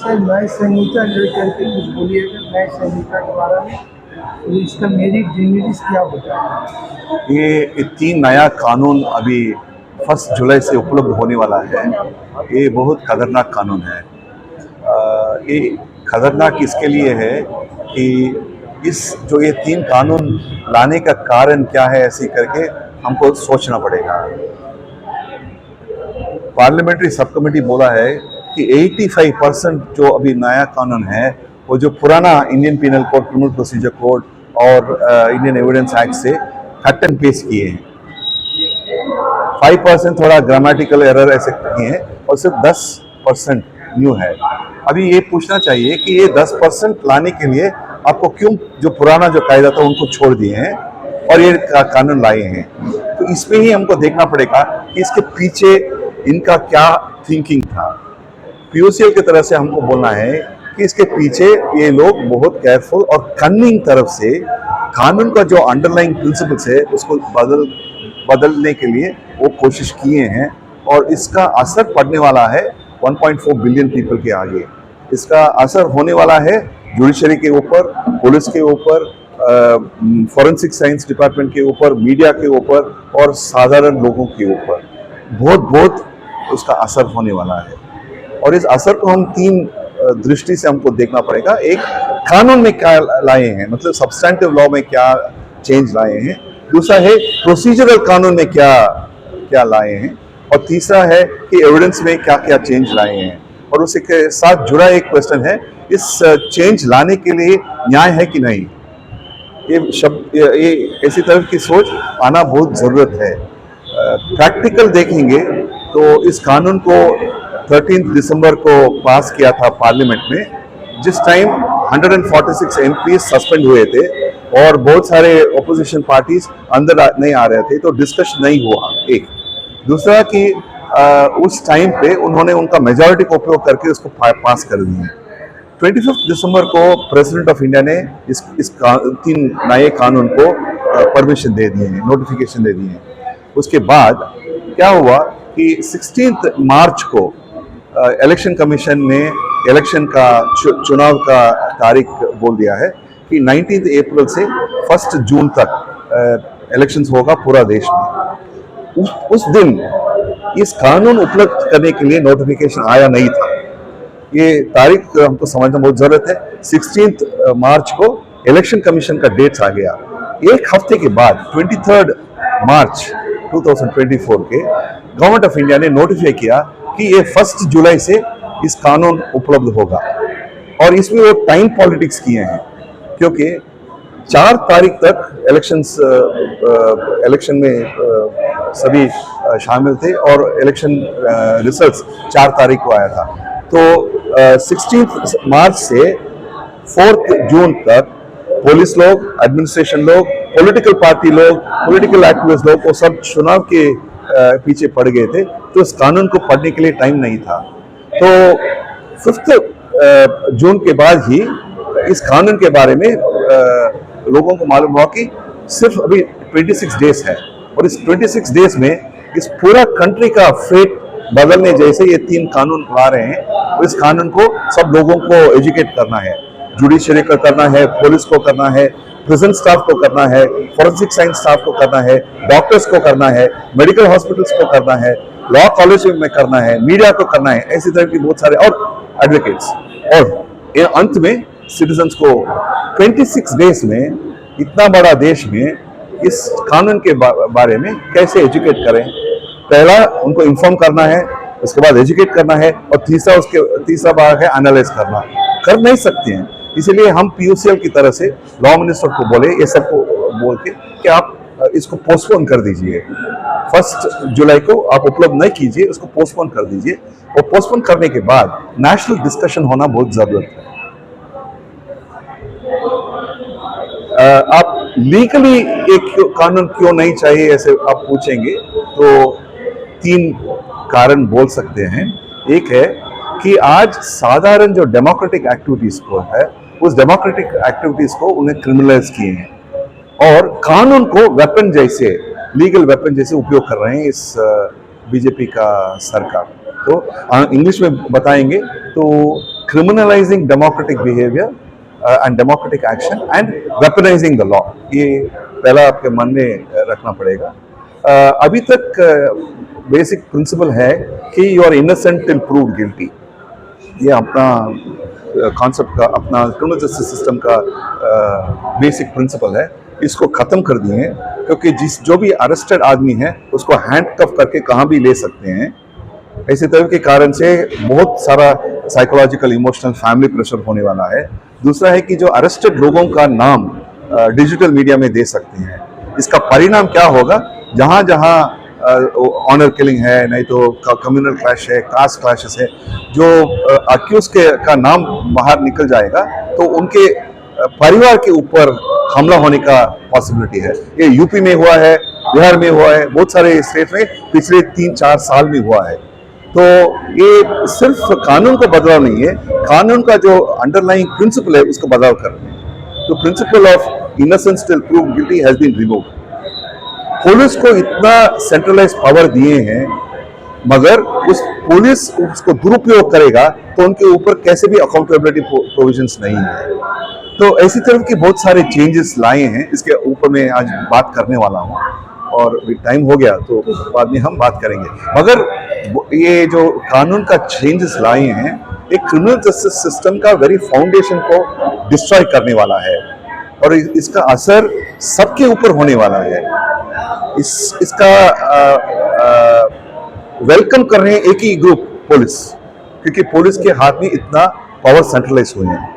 Sir नए संहिता लेकर के कुछ बोलिएगा नए संहिता के बारे में। तो इसका मेरिट डिमेरिट्स क्या बताएं? ये तीन नया कानून अभी 1 जुलाई से उपलब्ध होने वाला है। ये बहुत खतरनाक कानून है। ये खतरनाक इसके लिए है कि ये तीन कानून लाने का कारण क्या है, ऐसे करके हमको सोचना पड़ेगा। पार्लियामेंट्री सब कमेटी बोला है कि 85% जो अभी नया कानून है वो जो पुराना Indian penal code, criminal procedure code और इंडियन एविडेंस एक्ट से कट एंड पेस्ट किए हैं। 5% थोड़ा ग्रामेटिकल एरर ऐसे किए हैं और सिर्फ 10% न्यू है। अभी ये पूछना चाहिए कि ये 10% लाने के लिए आपको क्यों जो पुराना जो कायदा था उनको छोड़ दिए हैं और ये कानून लाए हैं। तो इसमें ही हमको देखना पड़ेगा कि इसके पीछे इनका क्या थिंकिंग था। पीओसीएल की तरफ से हमको बोलना है कि इसके पीछे ये लोग बहुत केयरफुल और कन्निंग तरफ से कानून का जो अंडरलाइंग प्रिंसिपल्स है उसको बदलने के लिए वो कोशिश किए हैं और इसका असर पड़ने वाला है 1.4 बिलियन पीपल के आगे। इसका असर होने वाला है जुडिशरी के ऊपर, पुलिस के ऊपर, फॉरेंसिक साइंस डिपार्टमेंट के ऊपर, मीडिया के ऊपर और साधारण लोगों के ऊपर बहुत उसका असर होने वाला है। और इस असर को हम तीन दृष्टि से हमको देखना पड़ेगा। एक, कानून में क्या लाए हैं, मतलब सब्सटेंटिव लॉ में क्या चेंज लाए हैं। दूसरा है प्रोसीजरल कानून में क्या लाए हैं। और तीसरा है कि एविडेंस में क्या क्या चेंज लाए हैं। और उसी के साथ जुड़ा एक क्वेश्चन है, इस चेंज लाने के लिए न्याय है कि नहीं। ये ऐसी तरह की सोच आना बहुत ज़रूरत है। प्रैक्टिकल देखेंगे तो इस कानून को 13 दिसंबर को पास किया था पार्लियामेंट में, जिस टाइम 146 एमपी सस्पेंड हुए थे और बहुत सारे ऑपोजिशन पार्टीज अंदर नहीं आ रहे थे, तो डिस्कशन नहीं हुआ। एक दूसरा कि उस टाइम पे उन्होंने उनका मेजॉरिटी का उपयोग करके उसको पास कर दिए। 25 दिसंबर को प्रेसिडेंट ऑफ इंडिया ने इस तीन नए कानून को परमिशन दे दिए हैं, नोटिफिकेशन दे दिए हैं। उसके बाद क्या हुआ कि 16 मार्च को इलेक्शन कमीशन ने इलेक्शन का चुनाव का तारीख बोल दिया है कि 19 अप्रैल से 1 जून तक इलेक्शंस होगा पूरा देश में। उस दिन इस कानून उपलब्ध करने के लिए नोटिफिकेशन आया नहीं था। ये तारीख हमको समझना बहुत जरूरत है। 16 मार्च को इलेक्शन कमीशन का डेट्स आ गया। एक हफ्ते के बाद 23 मार्च 2024 के गवर्नमेंट ऑफ इंडिया ने नोटिफाई किया कि ये 1 जुलाई से इस कानून उपलब्ध होगा। और इसमें वो टाइम पॉलिटिक्स किए हैं, क्योंकि 4 तारीख तक इलेक्शन में सभी शामिल थे और इलेक्शन रिजल्ट्स 4 तारीख को आया था। तो 16 मार्च से 4 जून तक पुलिस लोग, एडमिनिस्ट्रेशन लोग, पॉलिटिकल पार्टी लोग, पॉलिटिकल एक्टिविस्ट लोग, वो सब चुनाव के पीछे पड़ गए थे, तो इस कानून को पढ़ने के लिए टाइम नहीं था। तो 5 जून के बाद ही इस कानून के बारे में लोगों को मालूम हुआ कि सिर्फ अभी 26 डेज है और इस 26 डेज में इस पूरा कंट्री का फेट बदलने जैसे ये 3 कानून ला रहे हैं। तो इस कानून को सब लोगों को एजुकेट करना है, जुडिशरी को करना है, पुलिस को करना है, प्रिजन स्टाफ को करना है, फॉरेंसिक साइंस स्टाफ को करना है, डॉक्टर्स को करना है, मेडिकल हॉस्पिटल्स को करना है, लॉ कॉलेज में करना है, मीडिया को करना है, ऐसी तरह की बहुत सारे और एडवोकेट्स। और अंत में सिटीजन्स को 26 डेज में इतना बड़ा देश में इस कानून के बारे में कैसे एजुकेट करें। पहला उनको इन्फॉर्म करना है, उसके बाद एजुकेट करना है और तीसरा भाग है एनालाइज करना। कर नहीं सकते हैं, इसीलिए हम पीयूसीएल की तरफ से लॉ मिनिस्टर को बोले, ये सबको बोल के कि आप इसको पोस्टपोन कर दीजिए। 1 जुलाई को आप उपलब्ध नहीं कीजिए, उसको पोस्टपोन कर दीजिए। और पोस्टपोन करने के बाद नेशनल डिस्कशन होना बहुत जरूरत है। आप लीगली एक कानून क्यों नहीं चाहिए ऐसे आप पूछेंगे तो 3 कारण बोल सकते हैं। एक है कि आज साधारण जो डेमोक्रेटिक एक्टिविटीज को है, उस डेमोक्रेटिक एक्टिविटीज को उन्हें क्रिमिनलाइज किए हैं और कानून को वेपन जैसे, लीगल वेपन जैसे उपयोग कर रहे हैं इस बीजेपी का सरकार। तो इंग्लिश में बताएंगे तो criminalizing democratic behavior and democratic action and weaponizing the law. ये पहला आपके मन में रखना पड़ेगा. अभी तक बेसिक प्रिंसिपल है कि you are innocent till proved guilty. ये अपना कॉन्सेप्ट का, अपना क्रिमिनल जस्टिस सिस्टम का बेसिक प्रिंसिपल है. इसको ख़त्म कर दिए हैं क्योंकि जो भी अरेस्टेड आदमी है उसको हैंडकफ करके कहाँ भी ले सकते हैं. इसी तरह के कारण से बहुत सारा साइकोलॉजिकल, इमोशनल, फैमिली प्रेशर होने वाला है. दूसरा है कि जो अरेस्टेड लोगों का नाम डिजिटल मीडिया में दे सकते हैं. इसका परिणाम क्या होगा? जहाँ जहाँ ऑनर किलिंग है, नहीं तो कम्युनल क्लैश है, कास्ट क्लैशेस है, जो अक्यूज का नाम बाहर निकल जाएगा तो उनके परिवार के ऊपर हमला होने का पॉसिबिलिटी है. ये यूपी में हुआ है, बिहार में हुआ है, बहुत सारे स्टेट में पिछले 3-4 साल में हुआ है. तो ये सिर्फ कानून का बदलाव नहीं है, कानून का जो अंडरलाइंग प्रिंसिपल है उसका बदलाव कर रहे हैं. तो principle of innocence till proved guilty has been removed. Police को इतना सेंट्रलाइज पावर दिए हैं, मगर उस पुलिस उसको दुरुपयोग करेगा तो उनके ऊपर कैसे भी अकाउंटेबिलिटी प्रोविजंस नहीं है. तो ऐसी तरह की बहुत सारे चेंजेस लाए हैं. इसके ऊपर मैं आज बात करने वाला हूँ और टाइम हो गया तो बाद में हम बात करेंगे. मगर ये जो कानून का चेंजेस लाए हैं, एक क्रिमिनल जस्टिस सिस्टम का वेरी फाउंडेशन को डिस्ट्रॉय करने वाला है और इसका असर सबके ऊपर होने वाला है. इसका वेलकम कर रहे हैं एक ही ग्रुप, पुलिस, क्योंकि पुलिस के हाथ में इतना पावर सेंट्रलाइज हुए हैं.